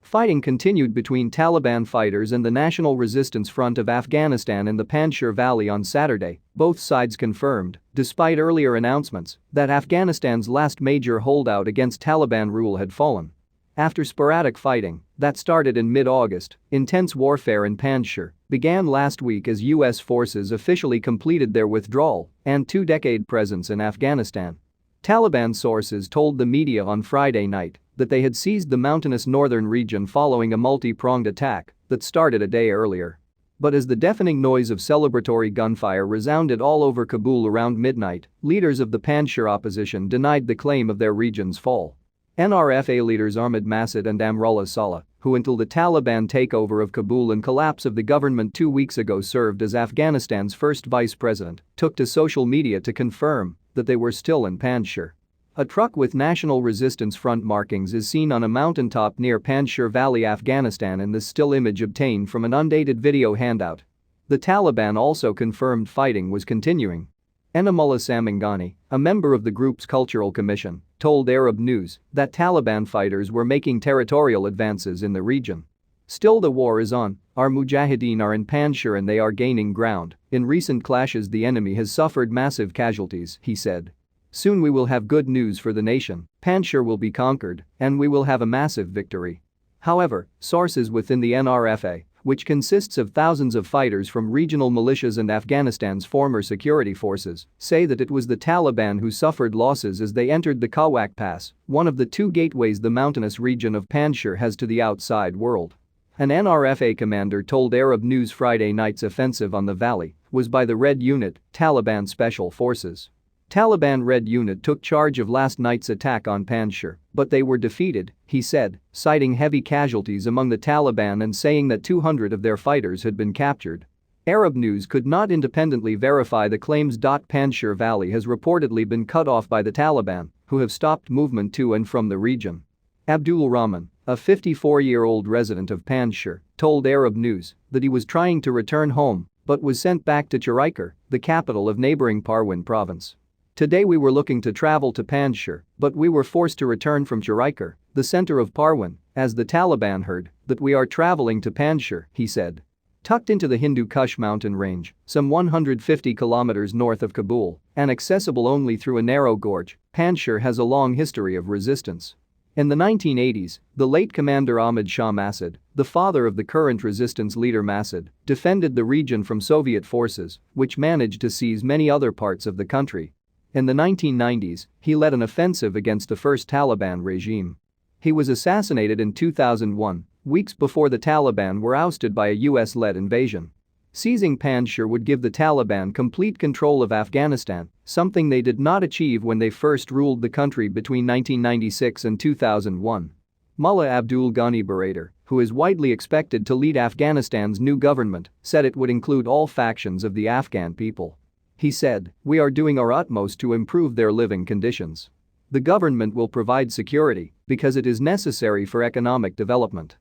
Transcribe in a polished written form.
Fighting continued between Taliban fighters and the National Resistance Front of Afghanistan in the Panjshir Valley on Saturday, both sides confirmed, despite earlier announcements, that Afghanistan's last major holdout against Taliban rule had fallen. After sporadic fighting that started in mid-August, intense warfare in Panjshir began last week as U.S. forces officially completed their withdrawal and two-decade presence in Afghanistan. Taliban sources told the media on Friday night that they had seized the mountainous northern region following a multi-pronged attack that started a day earlier. But as the deafening noise of celebratory gunfire resounded all over Kabul around midnight, leaders of the Panjshir opposition denied the claim of their region's fall. NRFA leaders Ahmad Massoud and Amrullah Saleh, who until the Taliban takeover of Kabul and collapse of the government 2 weeks ago served as Afghanistan's first vice president, took to social media to confirm that they were still in Panjshir. A truck with National Resistance Front markings is seen on a mountaintop near Panjshir Valley, Afghanistan in this still image obtained from an undated video handout. The Taliban also confirmed fighting was continuing. Enamullah Samangani, a member of the group's Cultural Commission, told Arab News that Taliban fighters were making territorial advances in the region. Still, the war is on, our mujahideen are in Panjshir and they are gaining ground. In recent clashes the enemy has suffered massive casualties, he said. Soon we will have good news for the nation, Panjshir will be conquered, and we will have a massive victory. However, sources within the NRFA, which consists of thousands of fighters from regional militias and Afghanistan's former security forces, say that it was the Taliban who suffered losses as they entered the Kawak Pass, one of the two gateways the mountainous region of Panjshir has to the outside world. An NRFA commander told Arab News Friday night's offensive on the valley was by the Red Unit, Taliban Special Forces. Taliban Red Unit took charge of last night's attack on Panjshir, but they were defeated, he said, citing heavy casualties among the Taliban and saying that 200 of their fighters had been captured. Arab News could not independently verify the claims. Panjshir Valley has reportedly been cut off by the Taliban, who have stopped movement to and from the region. Abdul Rahman, a 54-year-old resident of Panjshir, told Arab News that he was trying to return home but was sent back to Chiraikar, the capital of neighboring Parwan province. Today we were looking to travel to Panjshir, but we were forced to return from Chiraikar, the center of Parwan, as the Taliban heard that we are traveling to Panjshir, he said. Tucked into the Hindu Kush mountain range, some 150 kilometers north of Kabul, and accessible only through a narrow gorge, Panjshir has a long history of resistance. In the 1980s, the late Commander Ahmad Shah Massoud, the father of the current resistance leader Massoud, defended the region from Soviet forces, which managed to seize many other parts of the country. In the 1990s, he led an offensive against the first Taliban regime. He was assassinated in 2001, weeks before the Taliban were ousted by a US-led invasion. Seizing Panjshir would give the Taliban complete control of Afghanistan, something they did not achieve when they first ruled the country between 1996 and 2001. Mullah Abdul Ghani Baradar, who is widely expected to lead Afghanistan's new government, said it would include all factions of the Afghan people. He said, "We are doing our utmost to improve their living conditions. The government will provide security because it is necessary for economic development."